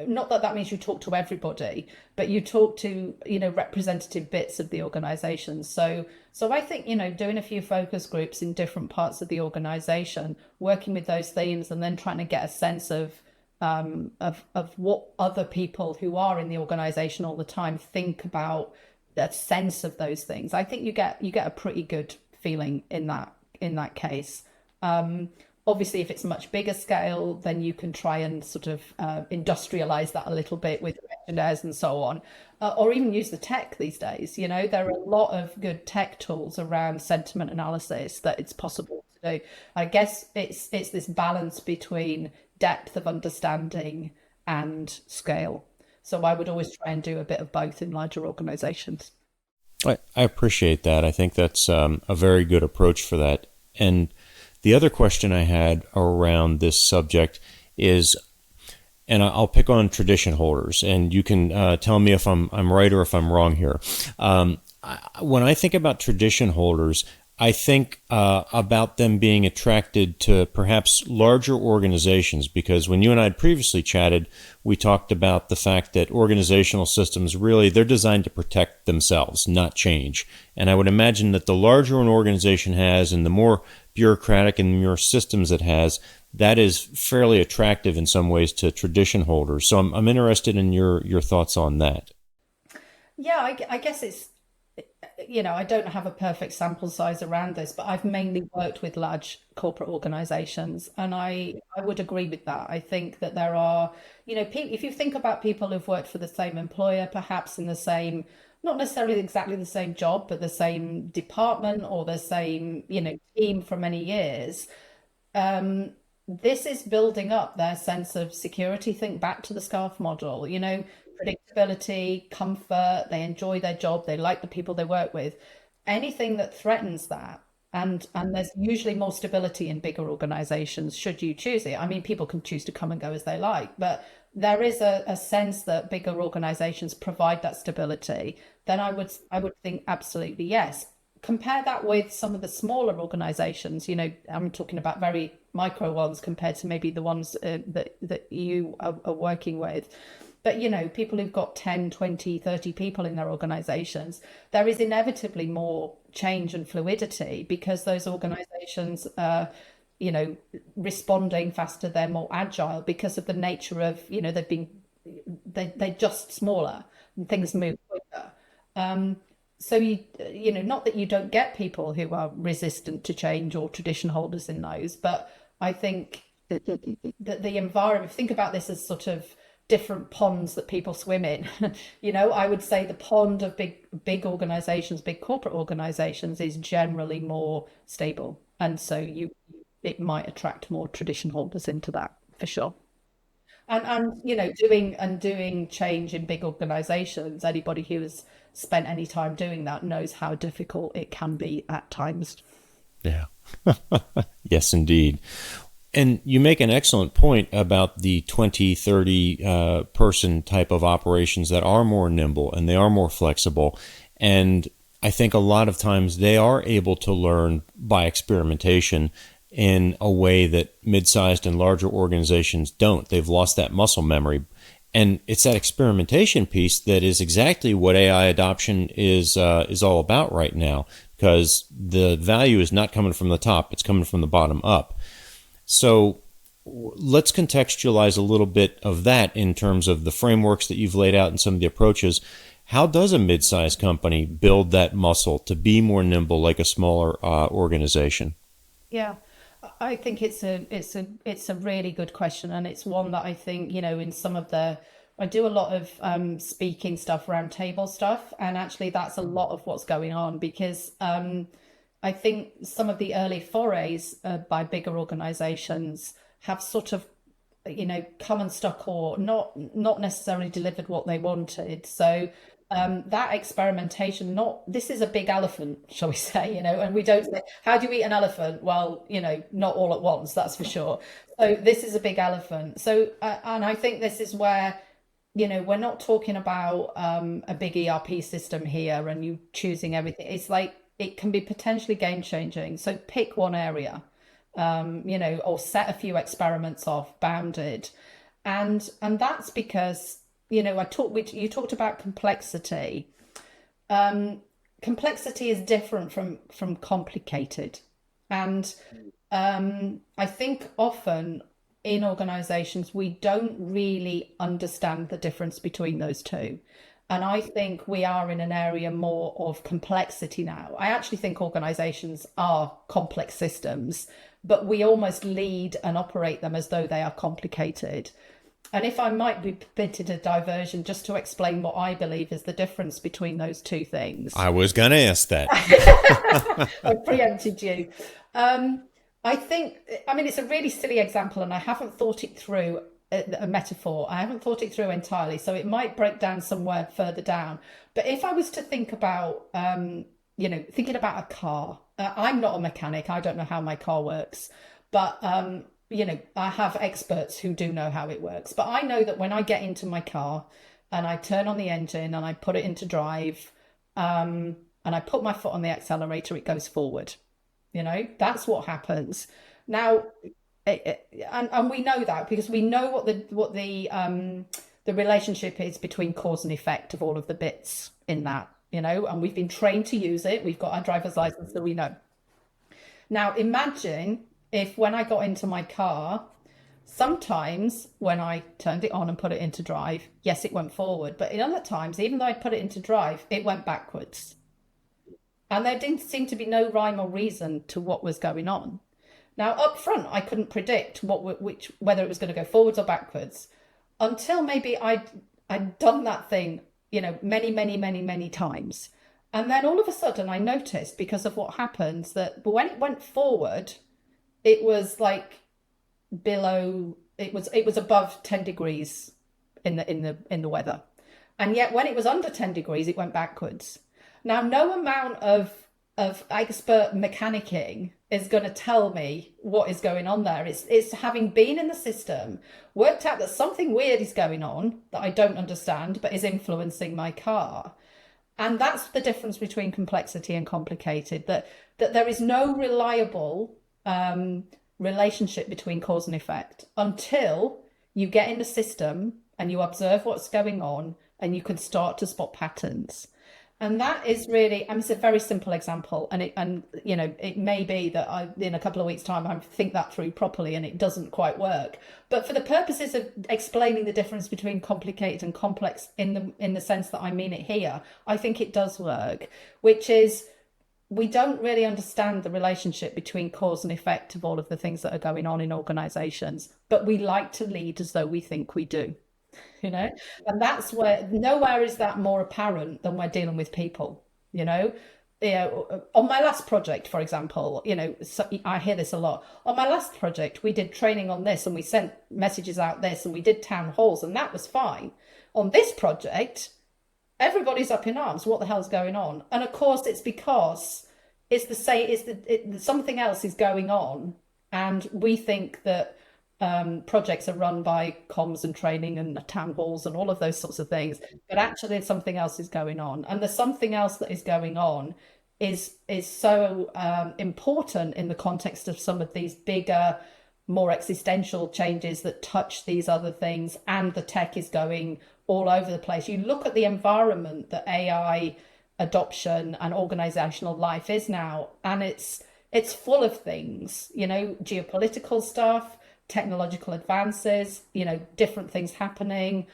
Not that means you talk to everybody, but you talk to, representative bits of the organization. So I think, doing a few focus groups in different parts of the organization, working with those themes and then trying to get a sense of of what other people who are in the organization all the time think about that sense of those things. I think you get a pretty good feeling in that case. Um, Obviously, if it's a much bigger scale, then you can try and sort of industrialize that a little bit with questionnaires and so on, or even use the tech these days. You know, there are a lot of good tech tools around sentiment analysis that it's possible to do. I guess it's this balance between depth of understanding and scale. So I would always try and do a bit of both in larger organizations. I appreciate that. I think that's a very good approach for that. And the other question I had around this subject is, and I'll pick on tradition holders, and you can tell me if I'm right or if I'm wrong here. When I think about tradition holders, I think about them being attracted to perhaps larger organizations, because when you and I had previously chatted, we talked about the fact that organizational systems really, they're designed to protect themselves, not change. And I would imagine that the larger an organization has and the more bureaucratic and more systems it has, that is fairly attractive in some ways to tradition holders. So I'm interested in your thoughts on that. Yeah, I guess it's, I don't have a perfect sample size around this, but I've mainly worked with large corporate organizations, and I would agree with that. I think that there are, if you think about people who've worked for the same employer, perhaps in the same, not necessarily exactly the same job, but the same department or the same, team for many years, um, this is building up their sense of security. Think back to the scarf model, predictability, comfort, they enjoy their job, they like the people they work with. Anything that threatens that, and there's usually more stability in bigger organizations should you choose it. I mean, people can choose to come and go as they like, but there is a sense that bigger organizations provide that stability. Then I would think absolutely yes. Compare that with some of the smaller organizations. I'm talking about very micro ones compared to maybe the ones that you are working with. But people who've got 10, 20, 30 people in their organizations, there is inevitably more change and fluidity because those organizations are, you know responding faster, they're more agile because of the nature of, they're just smaller and things move quicker. um so not that you don't get people who are resistant to change or tradition holders in those, but I think that the environment, think about this as sort of different ponds that people swim in. I would say the pond of big organizations, big corporate organizations, is generally more stable, and so you it might attract more tradition holders into that for sure. And doing change in big organizations, anybody who has spent any time doing that knows how difficult it can be at times. Yeah. Yes, indeed. And you make an excellent point about the 20, 30 person type of operations that are more nimble and they are more flexible. And I think a lot of times they are able to learn by experimentation in a way that mid-sized and larger organizations don't. They've lost that muscle memory. And it's that experimentation piece that is exactly what AI adoption is all about right now, because the value is not coming from the top, it's coming from the bottom up. So let's contextualize a little bit of that in terms of the frameworks that you've laid out and some of the approaches. How does a mid-sized company build that muscle to be more nimble like a smaller organization? Yeah, I think it's a really good question, and it's one that I think, in some of the I do a lot of speaking stuff, round table stuff, and actually that's a lot of what's going on because I think some of the early forays by bigger organizations have sort of, come and stuck or not necessarily delivered what they wanted. So that experimentation, not this is a big elephant, shall we say, and we don't say, how do you eat an elephant? Well, not all at once, that's for sure. So this is a big elephant. So and I think this is where, we're not talking about a big ERP system here and you choosing everything. It's like it can be potentially game changing. So pick one area, or set a few experiments off, bounded, and that's because, you talked about complexity. Complexity is different from complicated, and I think often in organizations, we don't really understand the difference between those two. And I think we are in an area more of complexity now. I actually think organizations are complex systems, but we almost lead and operate them as though they are complicated. And if I might be permitted a diversion just to explain what I believe is the difference between those two things. I was going to ask that. I preempted you. I think, I mean, it's a really silly example, and I haven't thought it through a metaphor. I haven't thought it through entirely, so it might break down somewhere further down. But if I was to think about, thinking about a car, I'm not a mechanic. I don't know how my car works, but I have experts who do know how it works. But I know that when I get into my car and I turn on the engine and I put it into drive, and I put my foot on the accelerator, it goes forward. That's what happens. Now, and we know that because we know what the relationship is between cause and effect of all of the bits in that, and we've been trained to use it. We've got our driver's license, so we know. Now, imagine if when I got into my car, sometimes when I turned it on and put it into drive, yes, it went forward. But in other times, even though I put it into drive, it went backwards. And there didn't seem to be no rhyme or reason to what was going on. Now, up front, I couldn't predict whether it was going to go forwards or backwards until maybe I'd done that thing, many, many, many, many times. And then all of a sudden I noticed, because of what happens, that when it went forward, it was like it was above 10 degrees in the weather. And yet when it was under 10 degrees, it went backwards. Now, no amount of expert mechanicking is going to tell me what is going on there. It's having been in the system, worked out that something weird is going on that I don't understand, but is influencing my car. And that's the difference between complexity and complicated, that there is no reliable relationship between cause and effect until you get in the system and you observe what's going on and you can start to spot patterns. And that is really, I mean, it's a very simple example, and it may be that in a couple of weeks' time I think that through properly and it doesn't quite work. But for the purposes of explaining the difference between complicated and complex in the sense that I mean it here, I think it does work, which is we don't really understand the relationship between cause and effect of all of the things that are going on in organizations, but we like to lead as though we think we do. And that's where nowhere is that more apparent than we're dealing with people. On my last project, for example, so I hear this a lot. On my last project, we did training on this and we sent messages out this and we did town halls and that was fine. On this project, everybody's up in arms. What the hell's going on? And of course, it's because something else is going on, and we think that projects are run by comms and training and town halls and all of those sorts of things, but actually something else is going on, and the something else that is going on is so important in the context of some of these bigger, more existential changes that touch these other things, and the tech is going all over the place. You look at the environment that AI adoption and organizational life is now, and it's full of things, geopolitical stuff, technological advances, different things happening,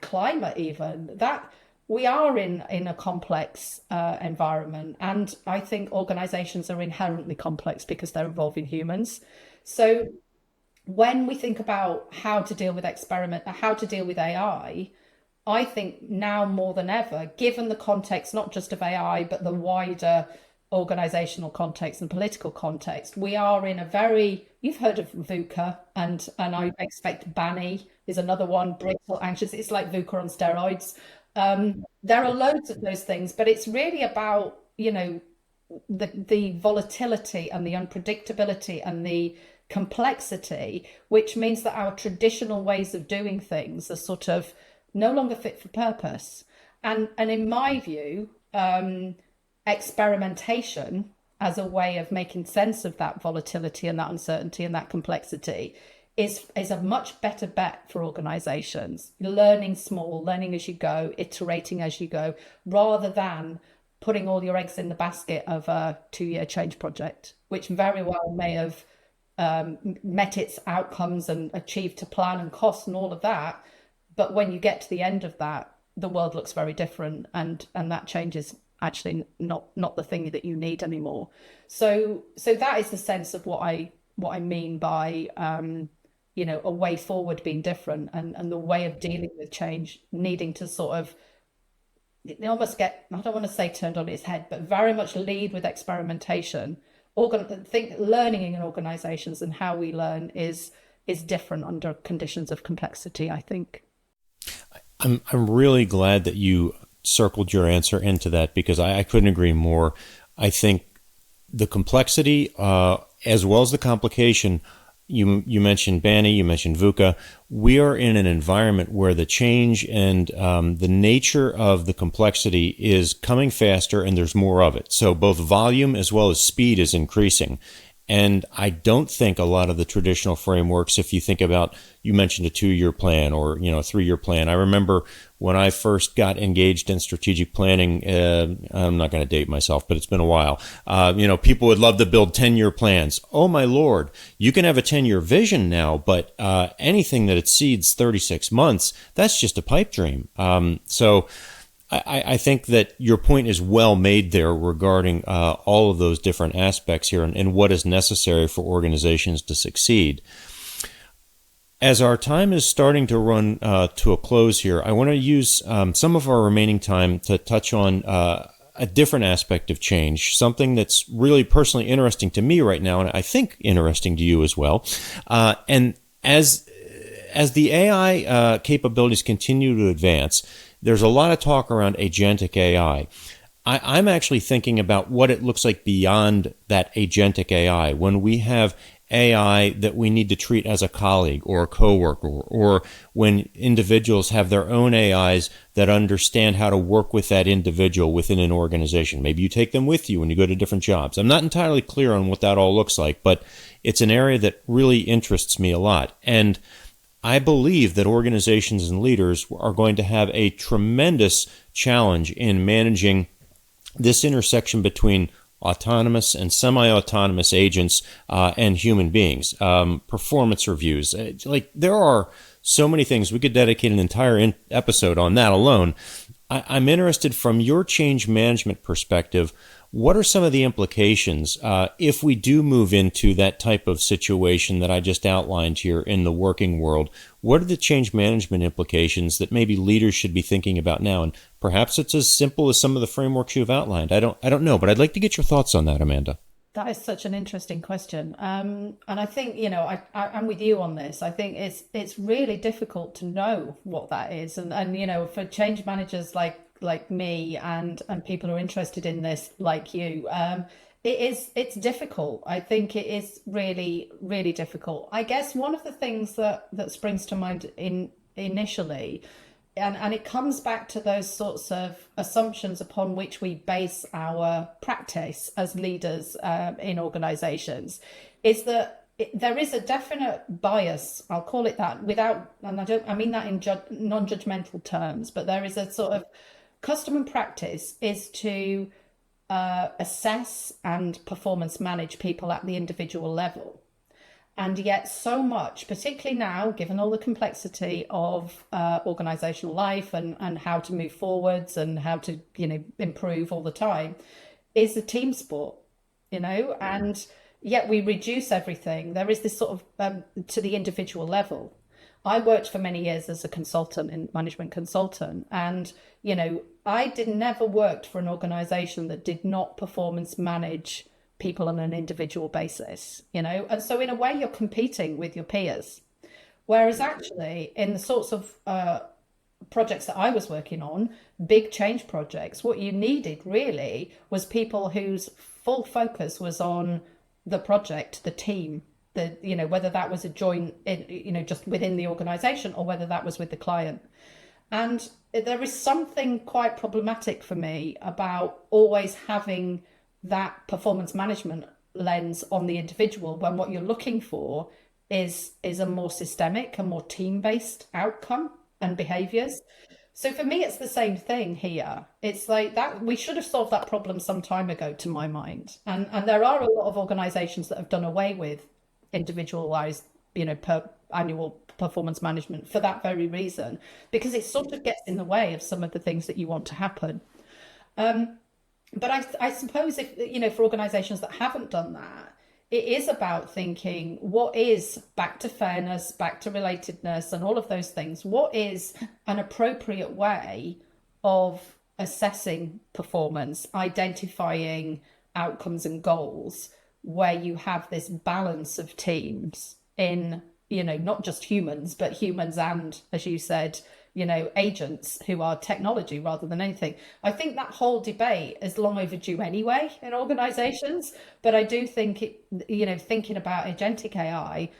climate even, that we are in a complex environment. And I think organizations are inherently complex because they're involving humans. So when we think about how to deal with how to deal with AI, I think now more than ever, given the context, not just of AI, but the wider organizational context and political context, we are in you've heard of VUCA, and I expect BANI is another one, brittle, anxious. It's like VUCA on steroids. There are loads of those things, but it's really about, the volatility and the unpredictability and the complexity, which means that our traditional ways of doing things are sort of no longer fit for purpose. And in my view, experimentation as a way of making sense of that volatility and that uncertainty and that complexity is a much better bet for organizations. Learning small, learning as you go, iterating as you go, rather than putting all your eggs in the basket of a 2-year change project, which very well may have met its outcomes and achieved to plan and cost and all of that. But when you get to the end of that, the world looks very different, and that change is actually not the thing that you need anymore. So that is the sense of what I mean by a way forward being different, and the way of dealing with change needing to sort of almost get, I don't want to say turned on its head, but very much lead with experimentation. Think learning in organizations and how we learn is different under conditions of complexity, I think. I'm really glad that you circled your answer into that, because I couldn't agree more. I think the complexity, as well as the complication, you mentioned Bani, you mentioned VUCA. We are in an environment where the change and the nature of the complexity is coming faster, and there's more of it. So both volume as well as speed is increasing. And I don't think a lot of the traditional frameworks, if you think about, you mentioned a 2-year plan or, a 3-year plan. I remember when I first got engaged in strategic planning, I'm not going to date myself, but it's been a while. People would love to build 10-year plans. Oh my Lord, you can have a 10-year vision now, but anything that exceeds 36 months, that's just a pipe dream. So I think that your point is well made there regarding all of those different aspects here and what is necessary for organizations to succeed. As our time is starting to run to a close here, I want to use some of our remaining time to touch on a different aspect of change, something that's really personally interesting to me right now, and I think interesting to you as well. And as the AI capabilities continue to advance, there's a lot of talk around agentic AI. I'm actually thinking about what it looks like beyond that agentic AI, when we have AI that we need to treat as a colleague or a coworker, or when individuals have their own AIs that understand how to work with that individual within an organization. Maybe you take them with you when you go to different jobs. I'm not entirely clear on what that all looks like, but it's an area that really interests me a lot. And I believe that organizations and leaders are going to have a tremendous challenge in managing this intersection between autonomous and semi-autonomous agents and human beings. Performance reviews. There are so many things. We could dedicate an entire episode on that alone. I'm interested, from your change management perspective, what are some of the implications if we do move into that type of situation that I just outlined here in the working world? What are the change management implications that maybe leaders should be thinking about now? And perhaps it's as simple as some of the frameworks you've outlined. I don't know, but I'd like to get your thoughts on that, Amanda. That is such an interesting question, and I think I'm with you on this. I think it's really difficult to know what that is, and for change managers like me and people who are interested in this like you, it's difficult. I think it is really, really difficult. I guess one of the things that springs to mind initially, and it comes back to those sorts of assumptions upon which we base our practice as leaders in organizations, is that there is a definite bias, I'll call it that, and I mean that in non-judgmental terms, but there is a sort of custom and practice is to assess and performance manage people at the individual level. And yet so much, particularly now, given all the complexity of organizational life and how to move forwards and how to, improve all the time, is a team sport, and yet we reduce everything. There is this sort of to the individual level. I worked for many years as a consultant, in management consultant, and I never worked for an organization that did not performance manage people on an individual basis, and so in a way you're competing with your peers, whereas actually in the sorts of projects that I was working on, big change projects, what you needed really was people whose full focus was on the project, the team, whether that was a joint, just within the organization, or whether that was with the client. And there is something quite problematic for me about always having that performance management lens on the individual, when what you're looking for is a more systemic and more team-based outcome and behaviors. So for me, it's the same thing here. It's like that we should have solved that problem some time ago, to my mind. And there are a lot of organizations that have done away with individualized, per annual performance management for that very reason, because it sort of gets in the way of some of the things that you want to happen. But I suppose for organizations that haven't done that, it is about thinking, what is, back to fairness, back to relatedness and all of those things, what is an appropriate way of assessing performance, identifying outcomes and goals, where you have this balance of teams in, not just humans, but humans and, as you said, agents who are technology rather than anything. I think that whole debate is long overdue anyway in organizations, but I do think thinking about agentic AI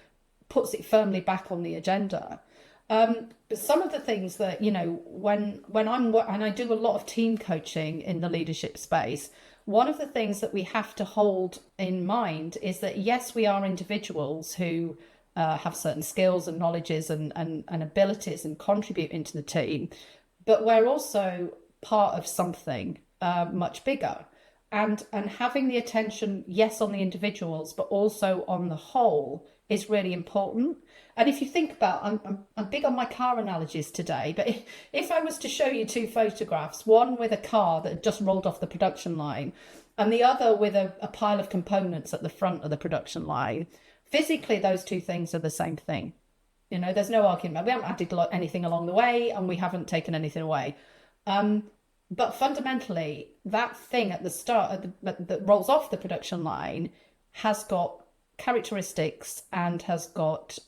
puts it firmly back on the agenda. But some of the things that, when and I do a lot of team coaching in the leadership space, one of the things that we have to hold in mind is that, yes, we are individuals who have certain skills and knowledges and abilities and contribute into the team, but we're also part of something much bigger. And having the attention, yes, on the individuals, but also on the whole is really important. And if you think about, I'm big on my car analogies today, but if I was to show you two photographs, one with a car that had just rolled off the production line and the other with a pile of components at the front of the production line, physically, those two things are the same thing. There's no argument. We haven't added anything along the way and we haven't taken anything away. But fundamentally, that thing at the start that rolls off the production line has got characteristics and has got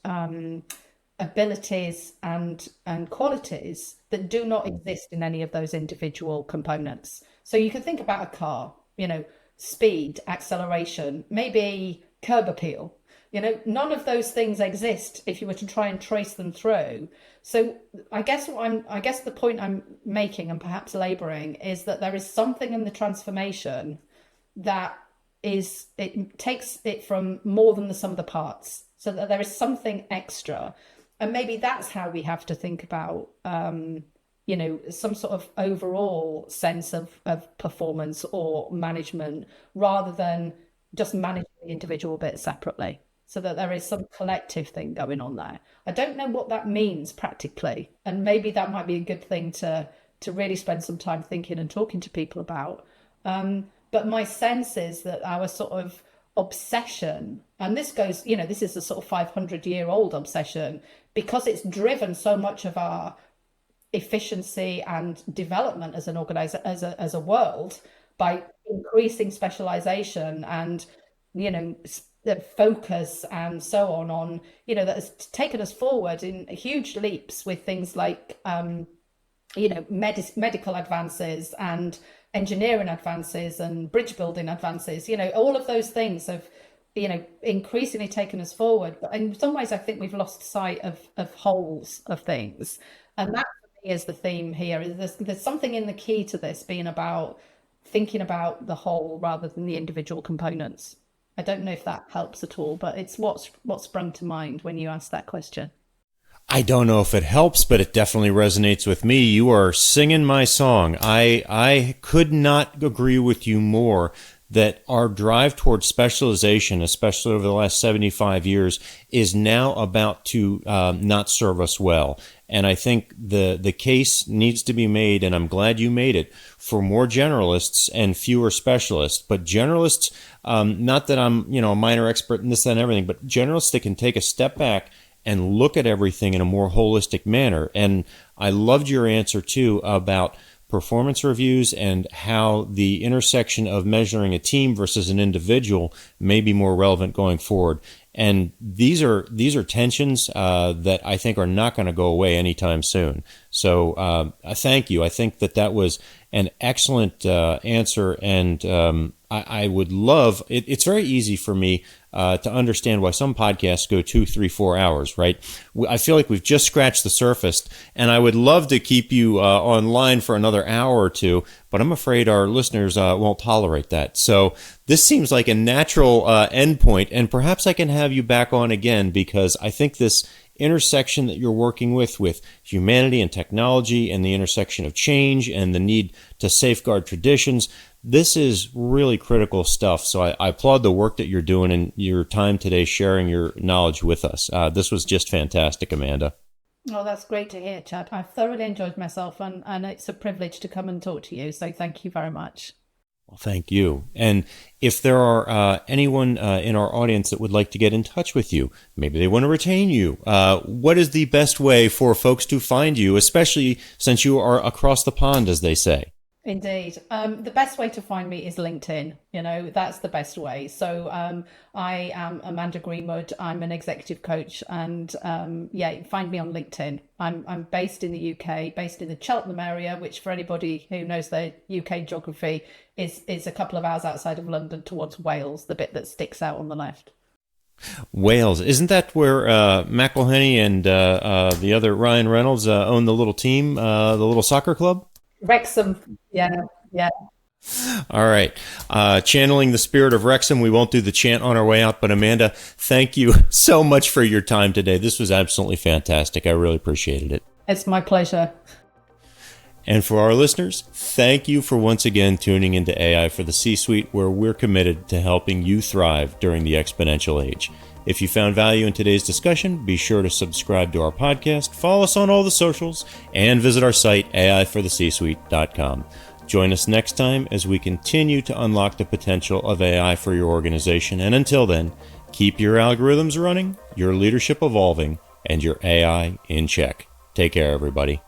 abilities and qualities that do not exist in any of those individual components. So you can think about a car, speed, acceleration, maybe curb appeal. None of those things exist if you were to try and trace them through. So I guess the point I'm making, and perhaps laboring, is that there is something in the transformation that it takes it from more than the sum of the parts, so that there is something extra. And maybe that's how we have to think about, some sort of overall sense of performance or management, rather than just managing the individual bit separately, so that there is some collective thing going on there. I don't know what that means practically, and maybe that might be a good thing to really spend some time thinking and talking to people about. But my sense is that our sort of obsession, and this goes, this is a sort of 500-year-old obsession, because it's driven so much of our efficiency and development as an organizer, as a world, by increasing specialization and focus and so on that has taken us forward in huge leaps with things like medical advances and engineering advances and bridge building advances. All of those things have increasingly taken us forward, but in some ways I think we've lost sight of wholes of things, and that for me is the theme here. There's something in the key to this being about thinking about the whole rather than the individual components. I don't know if that helps at all, but it's what sprung to mind when you asked that question. I don't know if it helps, but it definitely resonates with me. You are singing my song. I could not agree with you more that our drive towards specialization, especially over the last 75 years, is now about to not serve us well. And I think the case needs to be made, and I'm glad you made it, for more generalists and fewer specialists. But generalists, not that I'm a minor expert in this and everything, but generalists that can take a step back and look at everything in a more holistic manner. And I loved your answer too about performance reviews and how the intersection of measuring a team versus an individual may be more relevant going forward. And these are tensions that I think are not going to go away anytime soon. So thank you. I think that was an excellent answer, and I would love it. It's very easy for me to understand why some podcasts go 2, 3, 4 hours, right? I feel like we've just scratched the surface, and I would love to keep you online for another hour or two, but I'm afraid our listeners won't tolerate that. So this seems like a natural endpoint, and perhaps I can have you back on again, because I think this intersection that you're working with humanity and technology, and the intersection of change and the need to safeguard traditions, This is really critical stuff. So I applaud the work that you're doing and your time today sharing your knowledge with us. This was just fantastic, Amanda. Oh, that's great to hear, Chad. I've thoroughly enjoyed myself, and it's a privilege to come and talk to you. So thank you very much. Well, thank you. And if there are anyone in our audience that would like to get in touch with you, maybe they want to retain you, what is the best way for folks to find you, especially since you are across the pond, as they say? Indeed. The best way to find me is LinkedIn. That's the best way. So I am Amanda Greenwood. I'm an executive coach, and find me on LinkedIn. I'm based in the UK, based in the Cheltenham area, which for anybody who knows their UK geography is a couple of hours outside of London towards Wales, the bit that sticks out on the left. Wales. Isn't that where McElhenney and the other Ryan Reynolds own the little team, the little soccer club? Wrexham, yeah. All right. Channeling the spirit of Wrexham, we won't do the chant on our way out, but Amanda, thank you so much for your time today. This was absolutely fantastic. I really appreciated it. It's my pleasure. And for our listeners, thank you for once again tuning into AI for the C-Suite, where we're committed to helping you thrive during the exponential age. If you found value in today's discussion, be sure to subscribe to our podcast, follow us on all the socials, and visit our site, aiforthec-suite.com. Join us next time as we continue to unlock the potential of AI for your organization. And until then, keep your algorithms running, your leadership evolving, and your AI in check. Take care, everybody.